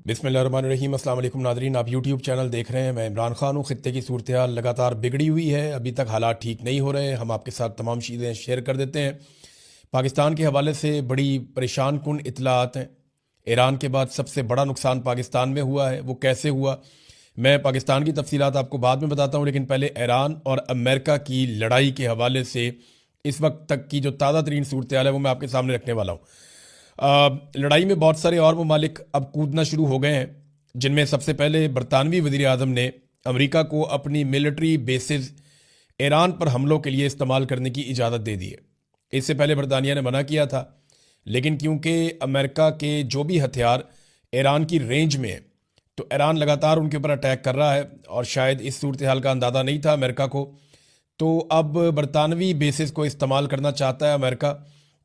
बिस्मिल्लाहिर्रहमानिर्रहीम। अस्सलाम वालेकुम नादरीन, आप यूट्यूब चैनल देख रहे हैं। मैं इमरान खान हूँ। ख़ित्ते की सूरत हाल लगातार बिगड़ी हुई है, अभी तक हालात ठीक नहीं हो रहे हैं। हम आपके साथ तमाम चीज़ें शेयर कर देते हैं। पाकिस्तान के हवाले से बड़ी परेशान कुन इतलात हैं। ईरान के बाद सबसे बड़ा नुकसान पाकिस्तान में हुआ है, वो कैसे हुआ मैं पाकिस्तान की तफसीलात आपको बाद में बताता हूँ, लेकिन पहले ईरान और अमेरिका की लड़ाई के हवाले से इस वक्त तक की जो ताज़ा तरीन सूरत हाल है वो मैं आपके सामने रखने वाला हूँ। लड़ाई में बहुत सारे और ममालिक अब कूदना शुरू हो गए हैं, जिनमें सबसे पहले बरतानवी वज़ीर आज़म ने अमेरिका को अपनी मिलिट्री बेसिस ईरान पर हमलों के लिए इस्तेमाल करने की इजाज़त दे दी है। इससे पहले बरतानिया ने मना किया था, लेकिन क्योंकि अमेरिका के जो भी हथियार ईरान की रेंज में है, तो ईरान लगातार उनके ऊपर अटैक कर रहा है और शायद इस सूरत हाल का अंदाज़ा नहीं था अमेरिका को। तो अब बरतानवी बेसिस को इस्तेमाल करना चाहता है अमेरिका।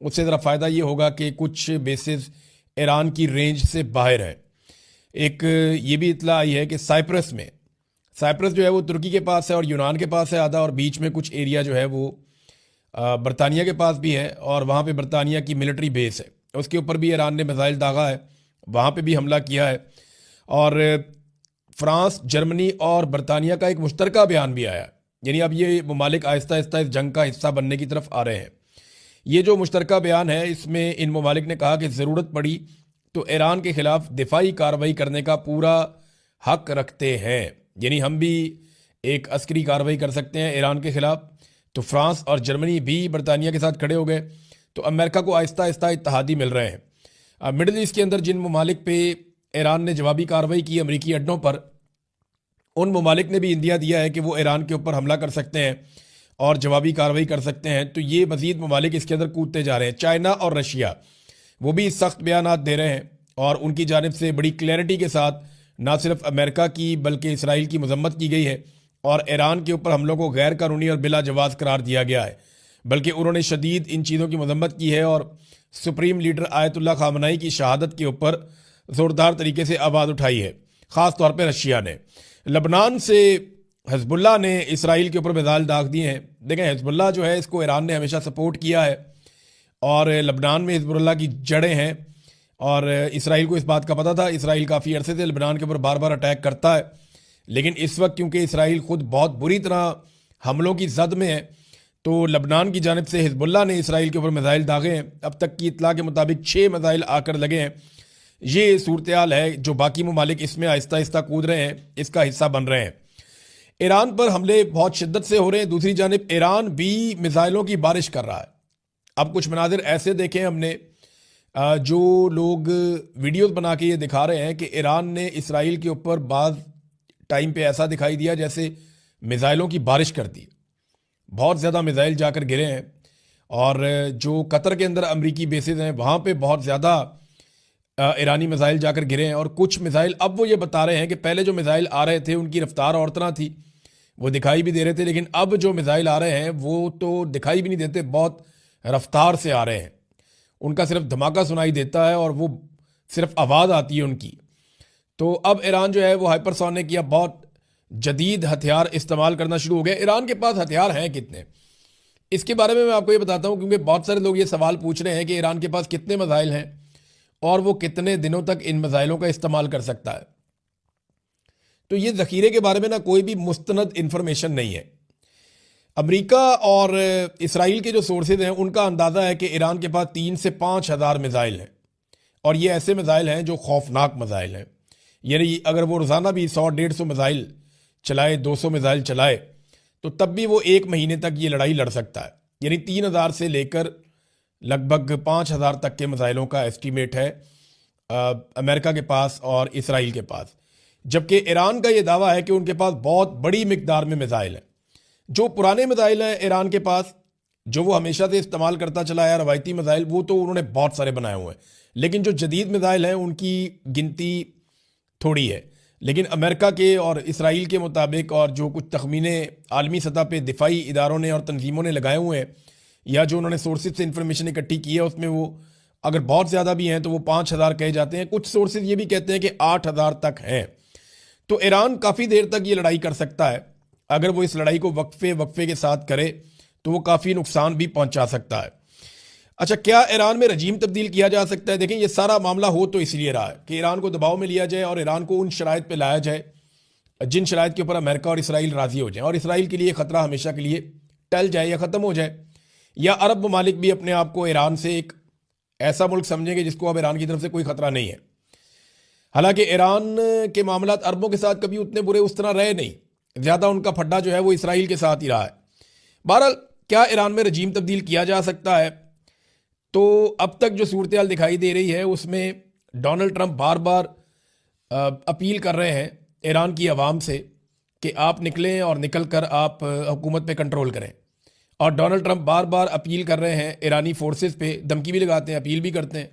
उससे ज़रा फ़ायदा ये होगा कि कुछ बेसिस ईरान की रेंज से बाहर है। एक ये भी इतला आई है कि साइप्रस जो है वो तुर्की के पास है और यूनान के पास है आधा, और बीच में कुछ एरिया जो है वो बरतानिया के पास भी है, और वहाँ पे बरतानिया की मिलिट्री बेस है, उसके ऊपर भी ईरान ने मिसाइल दागा है, वहाँ पे भी हमला किया है। और फ्रांस, जर्मनी और बरतानिया का एक मुश्तरका बयान भी आया, यानी अब ये ममालिक आहिस्ता आहिस्ता इस जंग का हिस्सा बनने की तरफ आ रहे हैं। ये जो मुश्तरका बयान है, इसमें इन ममालिक ने कहा कि ज़रूरत पड़ी तो ईरान के ख़िलाफ़ दिफाई कार्रवाई करने का पूरा हक रखते हैं, यानी हम भी एक अस्करी कार्रवाई कर सकते हैं ईरान के ख़िलाफ़। तो फ्रांस और जर्मनी भी बरतानिया के साथ खड़े हो गए, तो अमेरिका को आहिस्ता आहिस्ता इत्तहादी मिल रहे हैं। मिडल ईस्ट के अंदर जिन ममालिक पे ईरान ने जवाबी कार्रवाई की अमरीकी अड्डों पर, उन ममालिक ने भी इंदिया दिया है कि वो ईरान के ऊपर हमला कर सकते हैं और जवाबी कार्रवाई कर सकते हैं। तो ये मज़ीद ममालिक इसके अंदर कूदते जा रहे हैं। चाइना और रशिया वो भी सख्त बयानात दे रहे हैं, और उनकी जानिब से बड़ी क्लैरिटी के साथ ना सिर्फ अमेरिका की बल्कि इसराइल की मजम्मत की गई है, और ईरान के ऊपर हमलों को गैर कानूनी और बिला जवाज़ करार दिया गया है। बल्कि उन्होंने शदीद इन चीज़ों की मजम्मत की है और सुप्रीम लीडर आयतुल्ला खामनाई की शहादत के ऊपर ज़ोरदार तरीके से आवाज़ उठाई है, ख़ास तौर पर रशिया ने। लबनान से हिजबुल्लाह ने इसराइल के ऊपर मिसाइल दाग दिए हैं। देखें, हिजबुल्लाह जो है इसको ईरान ने हमेशा सपोर्ट किया है, और लबनान में हिजबुल्लाह की जड़ें हैं, और इसराइल को इस बात का पता था। इसराइल काफ़ी अरसे से लबनान के ऊपर बार बार अटैक करता है, लेकिन इस वक्त क्योंकि इसराइल खुद बहुत बुरी तरह हमलों की जद में है, तो लबनान की जानिब से हिजबुल्लाह ने इसराइल के ऊपर मिसाइल दागे हैं। अब तक की इतला के मुताबिक 6 मिसाइल आकर लगे हैं। ये सूरत हाल है, जो बाकी ममालिक इसमें आहिस्ता आहिस्ता कूद रहे हैं, इसका हिस्सा बन रहे हैं। ईरान पर हमले बहुत शिद्दत से हो रहे हैं। दूसरी जानिब ईरान भी मिसाइलों की बारिश कर रहा है। अब कुछ मनाजिर ऐसे देखे हमने, जो लोग वीडियोस बना के ये दिखा रहे हैं कि ईरान ने इसराइल के ऊपर बाज़ टाइम पे ऐसा दिखाई दिया जैसे मिसाइलों की बारिश कर दी। बहुत ज़्यादा मिसाइल जाकर गिरे हैं, और जो कतर के अंदर अमरीकी बेसिस हैं वहाँ पे बहुत ज़्यादा ईरानी मिसाइल जाकर गिरे हैं। और कुछ मिसाइल अब वो ये बता रहे हैं कि पहले जो मिसाइल आ रहे थे उनकी रफ्तार और तरह थी, वो दिखाई भी दे रहे थे, लेकिन अब जो मिसाइल आ रहे हैं वो तो दिखाई भी नहीं देते, बहुत रफ्तार से आ रहे हैं। उनका सिर्फ धमाका सुनाई देता है और वो सिर्फ आवाज़ आती है उनकी। तो अब ईरान जो है वो हाइपरसोनिक या बहुत जदीद हथियार इस्तेमाल करना शुरू हो गया। ईरान के पास हथियार हैं कितने, इसके बारे में मैं आपको ये बताता हूँ, क्योंकि बहुत सारे लोग ये सवाल पूछ रहे हैं कि ईरान के पास कितने मिसाइल हैं और वो कितने दिनों तक इन मिसाइलों का इस्तेमाल कर सकता है। तो ये ज़ख़ीरे के बारे में ना कोई भी मुस्तनद इंफॉर्मेशन नहीं है। अमेरिका और इसराइल के जो सोर्सेज हैं उनका अंदाज़ा है कि ईरान के पास 3 से 5 हज़ार मिसाइल हैं, और ये ऐसे मिसाइल हैं जो खौफनाक मिसाइल हैं। यानी अगर वो रोज़ाना भी 100-150 मिसाइल चलाए, 200 मिसाइल चलाए, तो तब भी वो 1 महीने तक ये लड़ाई लड़ सकता है। यानी 3,000 से लेकर लगभग 5,000 तक के मिसाइलों का एस्टीमेट है अमेरिका के पास और इसराइल के पास। जबकि ईरान का ये दावा है कि उनके पास बहुत बड़ी मिकदार में मिसाइल हैं। जो पुराने मिसाइल हैं ईरान के पास, जो वो हमेशा से इस्तेमाल करता चला है रवायती मिसाइल, वो तो उन्होंने बहुत सारे बनाए हुए हैं, लेकिन जो जदीद मिसाइल हैं उनकी गिनती थोड़ी है। लेकिन अमेरिका के और इसराइल के मुताबिक, और जो कुछ तखमीने आलमी सतह पे दिफाई इदारों ने और तंजीमों ने लगाए हुए हैं, या जो उन्होंने सोर्सेज से इंफॉर्मेशन इकट्ठी की है, उसमें वो अगर बहुत ज़्यादा भी हैं तो वो 5,000 कहे जाते हैं। कुछ सोर्सेज ये भी कहते हैं कि 8,000 तक हैं। तो ईरान काफ़ी देर तक ये लड़ाई कर सकता है। अगर वो इस लड़ाई को वक्फे के साथ करे तो वो काफ़ी नुकसान भी पहुंचा सकता है। अच्छा, क्या ईरान में रजीम तब्दील किया जा सकता है? देखें, ये सारा मामला हो तो इसलिए रहा है कि ईरान को दबाव में लिया जाए और ईरान को उन शराइत पे लाया जाए जिन शराइत के ऊपर अमेरिका और इसराइल राजी हो जाए और इसराइल के लिए खतरा हमेशा के लिए टल जाए या ख़त्म हो जाए, या अरब ममालिक भी अपने आप को ईरान से एक ऐसा मुल्क समझेंगे जिसको अब ईरान की तरफ से कोई खतरा नहीं है। हालांकि ईरान के मामलात अरबों के साथ कभी उतने बुरे उस तरह रहे नहीं, ज़्यादा उनका फड्डा जो है वो इसराइल के साथ ही रहा है। बहरहाल, क्या ईरान में रजीम तब्दील किया जा सकता है? तो अब तक जो सूरत दिखाई दे रही है उसमें डोनाल्ड ट्रंप बार बार अपील कर रहे हैं ईरान की आवाम से कि आप निकलें और निकल कर आप हुकूमत पे कंट्रोल करें, और डोनाल्ड ट्रंप बार बार अपील कर रहे हैं ईरानी फोर्सेस पे, धमकी भी लगाते हैं, अपील भी करते हैं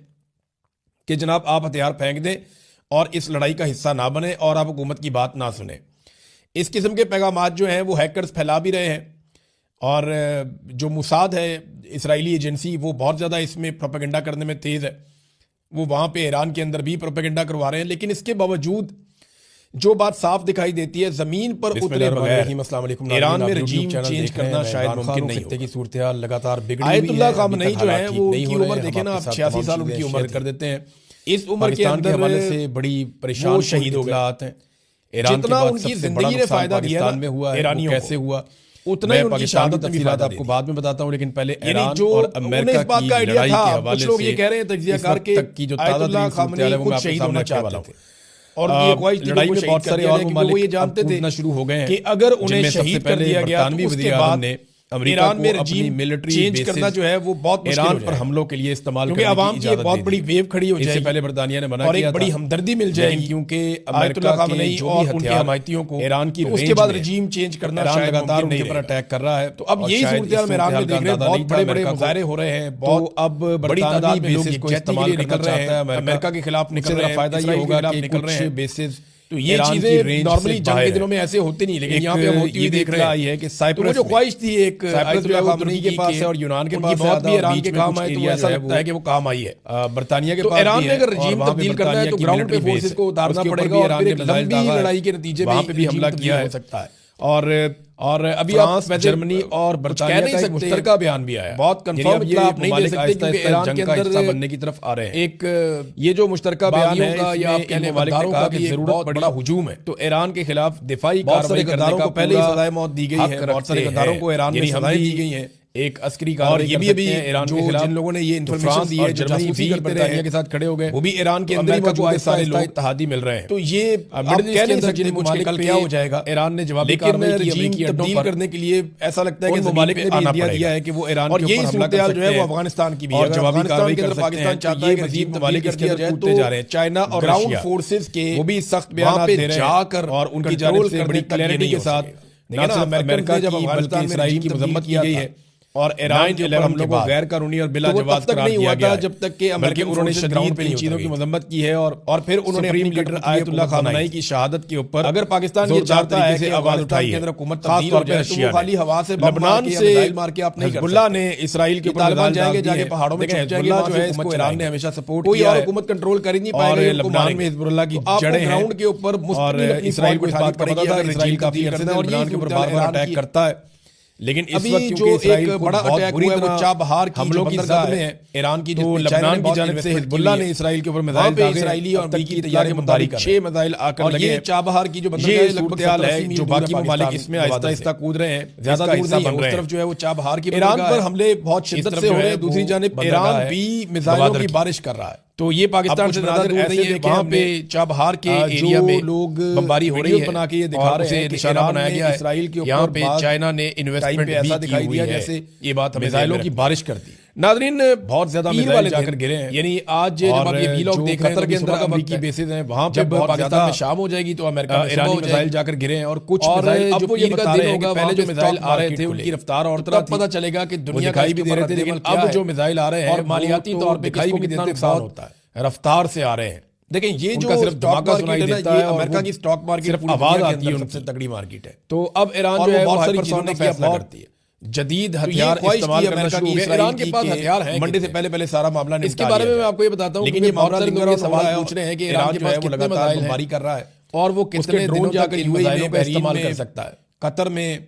कि जनाब आप हथियार फेंक दें और इस लड़ाई का हिस्सा ना बने और आप हुकूमत की बात ना सुने। इस किस्म के पैगामात जो हैं वो हैकर्स फैला भी रहे हैं, और जो मुसाद है इसराइली एजेंसी वो बहुत ज़्यादा इसमें प्रोपेगेंडा करने में तेज़ है, वो वहाँ पे ईरान के अंदर भी प्रोपेगेंडा करवा रहे हैं। लेकिन इसके बावजूद जो बात साफ दिखाई देती है, जमीन पर उतरे बगैर ईरान में रजीम चेंज करना शायद मुमकिन नहीं हो। की सूरत हाल लगातार बिगड़ी हुई है। आयतुल्लाह खामनेई जो है वो उनकी उम्र देखें ना, आप 86 साल उनकी उम्र कर देते हैं। इस उम्र के अंदर हवाले से बड़ी परेशान शहीद हो गए। जितना उनकी जिंदगी ने फायदा दिया में हुआ, ईरानियों कैसे हुआ, उतना ही उनकी शहादत में फायदा आपको बाद में बताता हूं। लेकिन पहले ईरान और अमेरिका की लड़ाई के हवाले से कुछ लोग ये कह रहे हैं तज्जियाकार की जो आयतुल्लाह खामनेई खुद शहीद होना चाहते थे, और ये लड़ाई में बहुत सारे और ममालिक ये जानते थे शुरू हो गए हैं कि अगर उन्हें शहीद कर दिया गया तो उसके बाद ईरान में रजीम मिलिट्री चेंज करना जो है वो बहुत ईरान पर हमलों के लिए इस्तेमाल क्योंकि आवाम की बहुत बड़ी वेव खड़ी हो जाएगी। पहले बरतानिया ने मना किया था, बड़ी हमदर्दी मिल जाएगी क्योंकि आयतुल्लाह खामनेई और उनके हमायतियों को ईरान की उसके बाद रजीम चेंज करना लगातार उनके ऊपर अटैक कर रहा है। तो अब यही सूरत में ईरान में देख रहे हैं, बहुत बड़े बड़े मुजाहरे हो रहे हैं, बहुत अब बड़ी तादाद में लोग इसको इस्तेमाल निकल रहे हैं, अमेरिका के खिलाफ निकल रहे हैं, फायदा ये होगा कि निकल रहे हैं बेसिस। तो ये चीजें नॉर्मली जंग के दिनों में ऐसे होती नहीं, लेकिन यहाँ पे हम होती हुई देख रहे हैं कि साइप्रस जो ख्वाहिश थी एक आयतुल्लाह खामनेई के पास है और यूनान के पास बहुत भी ईरान के काम आए, तो ऐसा लगता है कि वो काम आई है बरतानिया के पास। ईरान में अगर रजीम तब्दील करना है तो ग्राउंड पे फोर्सेस को उतारना पड़ेगा और फिर एक लंबी लड़ाई के नतीजे में वहां पे भी हमला किया जा सकता है। और अभी आप जर्मनी और बरतानिया का एक मुश्तरका बयान भी आया, बहुत कंफर्म ये आप नहीं दे सकते क्योंकि ईरान के अंदर बनने की तरफ आ रहे हैं। एक ये जो मुश्तरका बयान है या आप कहने वाले ने कहा कि जरूरत बड़ा हुजूम है, तो ईरान के खिलाफ दिफाई कार्रवाई करने का पहले ही सजाए मौत दी गई है, बहुत सारे गद्दारों को ईरान में सजाएं दी गई हैं, एक अस्करी कार्रवाई ये भी अभी ईरान के खिलाफ जिन लोगों ने ये इंफॉर्मेशन दी है, जर्मनी भी बरतानिया के साथ खड़े हो गए, वो भी ईरान के अंदर मौजूद है, सारे लोग इत्तेहादी मिल रहे हैं। तो ये आप कह नहीं सकते मुझे कल क्या हो जाएगा। ईरान ने जवाबी कार्रवाई की तब्दील करने के लिए ऐसा लगता है कि ममालिक ने इंडिया दिया है कि वो ईरान के ऊपर हमला कर सकते हैं, जो है वो अफगानिस्तान की भी है, जवाबी कार्रवाई कर पाकिस्तान चाहता है कि मजीद ममालिक इसके अंदर कूदते जा रहे हैं। चाइना और ग्राउंड फोर्सेस के वो भी सख्त बयान दे रहे हैं जाकर और उनकी जानिब से बड़ी क्लैरिटी के साथ अमेरिका जब अफगानिस्तान में इसराइल की मजम्मत की गई है और ईरान के ऊपर हमलों को गैर कानूनी और बिला जवाब करार दिया गया है, जब तक कि अमेरिका उन्होंने शदीद इन चीजों की मजम्मत की है और फिर उन्होंने सुप्रीम लीडर आयतुल्लाह खामनेई की शहादत के ऊपर अगर पाकिस्तान ये चाहता है कि अफगानिस्तान के अंदर हुकूमत तब्दील हो जाए तो वो खाली हवा से लबनान से मार के आप नहीं कर सकते। हिजबुल्लाह ने इसराइल के ऊपर तालिबान जाएंगे, जाके पहाड़ों में छुप जाएंगे, जो है इसको ईरान ने हमेशा सपोर्ट किया है, कोई और हुकूमत कंट्रोल कर ही नहीं पाएगा। लबनान में हिजबुल्लाह की जड़ें हैं ग्राउंड के ऊपर और इसराइल को इस बात का पता था कि इसराइल काफी अरसे से लबनान के ऊपर बार-बार अटैक करता है, लेकिन इस वक्त जो एक बड़ा अटैक हुआ है वो चाबहार की हमलों की जद में है ईरान की, जो लबनान की जानिब से हिजबुल्लाह ने इसराइल के ऊपर मिसाइल दागे, इसराइली और अमेरिकी तैयारी मुताबिक 6 मिसाइल आकर लगे। ये चाबहार की जो ये सूरत-ए-हाल है जो बाकी ममालिक इसमें आहिस्ता-आहिस्ता कूद रहे हैं, ज्यादा दूर नहीं है, उस तरफ जो है वो चाबहार की ईरान पर हमले बहुत शिद्दत से हो रहे हैं, दूसरी जानिब ईरान भी मिसाइलों की बारिश कर रहा है। तो ये पाकिस्तान से ज्यादा दूर नहीं है, वहां पे चाबहार के एरिया में लोग बमबारी हो रही है, बना के ये दिखा रहे हैं कि निशाना बनाया गया है इसराइल के ऊपर। यहाँ पे चाइना ने इन्वेस्टमेंट ऐसा दिखाई दिया जैसे ये बात मिसाइलों की बारिश कर दी। नाज़रीन, बहुत ज्यादा मिसाइल जाकर गिरे हैं, यानी आज जब आप ये व्लॉग देख रहे हैं कतर के अंदर अमेरिकी बेसिस हैं, वहां पे पाकिस्तान में शाम हो जाएगी तो अमेरिका में ईरानी मिसाइल जाकर गिरे हैं और कुछ मिसाइल अब वो ये बता रहे हैं कि पहले जो मिसाइल आ रहे थे उनकी रफ्तार और तरह पता चलेगा कि दुनिया दिखाई भी दे रहे थे, लेकिन अब जो मिसाइल आ रहे हैं मालियाती तौर पे दिखाई भी कितना नुकसान होता है, रफ्तार से आ रहे हैं। देखें ये जो सिर्फ धमाका सुनाई देता है, अमेरिका की स्टॉक मार्केट सिर्फ आवाज आती है, सबसे तगड़ी मार्केट है। तो अब ईरान जो है बहुत सारी चीजों का फैसला करती है, जदीद हथियार इस्तेमाल करना शुरू हो गया। ईरान के पास हथियार है, मंडे से पहले सारा मामला निपटा। इसके बारे में मैं आपको ये बताता हूं, लेकिन ये मामला सवाल पूछ रहे हैं कि ईरान जो है वो लगातार बमबारी कर रहा है और वो कितने ड्रोन जाकर यूएई में इस्तेमाल कर सकता है। कतर में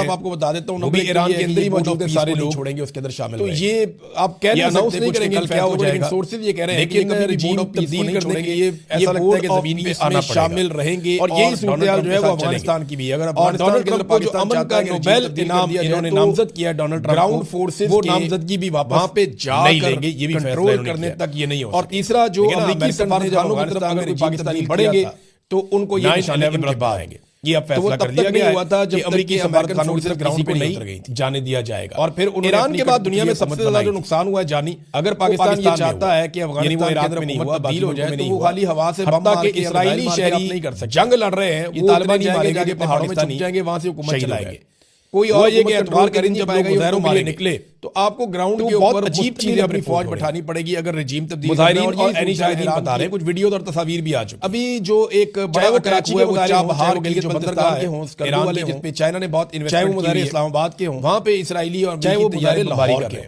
साहब आपको बता देता हूँ, वो भी ईरान के अंदर ही मौजूद है, सारे लोग छोड़ेंगे उसके अंदर शामिल। तो ये आप कह नहीं अनाउंस नहीं करेंगे क्या हो जाएगा, सोर्सेज ये कह रहे हैं लेकिन रजीम तब्दील करने के लिए ऐसा लगता है कि जमीन पे आना शामिल रहेंगे, और यही सूरत जो है वो अफगानिस्तान की भी है। अगर डोनाल्ड ट्रंप को जो अमन का नोबेल इनाम इन्होंने नामजद किया डोनाल्ड ट्रंप, ग्राउंड फोर्सेस वो नामजदगी भी वहां पे जाकर ये भी कंट्रोल करने तक ये नहीं हो। और तीसरा जो अमेरिकी सफारतखानों की तरफ अगर पाकिस्तानी बढ़ेंगे तो उनको ये निशाने के बाद आएंगे। ये अब फैसला कर दिया गया हुआ था जब अमेरिकी सफारतखानों की तरफ ग्राउंड पे नहीं जाने दिया जाएगा। और फिर ईरान के बाद दुनिया में सबसे ज्यादा जो नुकसान हुआ है जानी, अगर पाकिस्तान ये चाहता है कि अफगानिस्तान के अंदर हुकूमत तब्दील हो जाए तो वो खाली हवा से बम मार के इस्राएली शहरी नहीं कर सकते, जंग लड़ रहे हैं, ये तालिबानी जाके पहाड़ों में छुप जाएंगे, वहां से हुकूमत चलाएंगे। कोई और ये कि एतवार करें जब आएगा ये मारे निकले तो आपको ग्राउंड के ऊपर अजीब चीजें अपनी फौज बैठानी पड़ेगी अगर रजीम तब्दील बता रहे हैं, कुछ वीडियो और तस्वीर भी आ चुकी। अभी जो एक बड़ा अटैक हुआ है वो चाबहार के बंदरगाह के हों, ईरान वाले जिस पे चाइना ने बहुत इन्वेस्टमेंट की, चाहे वो इस्लामाबाद के हों, वहां पे इसराइली और चाहे वो तैयारी लाहौर के,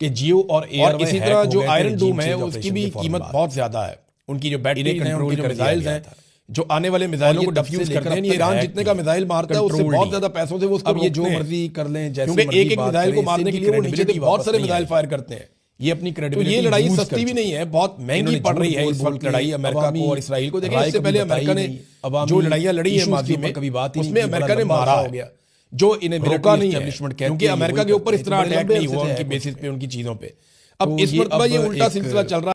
कि जियो और एयर इसी तरह जो आयरन डूम है उसकी भी कीमत बहुत ज्यादा है। उनकी जो बैटरी हैं, उनके जो मिसाइल्स हैं, जो आने वाले मिसाइलों को डिफ्यूज करते हैं, ईरान जितने का मिसाइल मारता है उससे बहुत ज्यादा पैसों से वो उसको अब ये जो रोकते हैं। मर्जी कर लें, जैसे क्योंकि एक मिसाइल को मारने के लिए वो नीचे से बहुत सारे मिसाइल फायर करते हैं। ये अपनी तो क्रेडिबिलिटी ये लड़ाई सस्ती भी नहीं है, बहुत महंगी पड़ रही है इस वक्त लड़ाई अमेरिका को और इसराइल को। देखिए इससे पहले अमेरिका ने जो लड़ाइयां लड़ी है माजी में, कभी बात उसमें अमेरिका ने मारा हो गया, जो इन्हें रोका नहीं है, क्योंकि अमेरिका के ऊपर इस तरह अटैक नहीं हुआ उनकी बेसिस पे, उनकी चीजों पे। अब इस मरतबा ये उल्टा सिलसिला चल रहा है।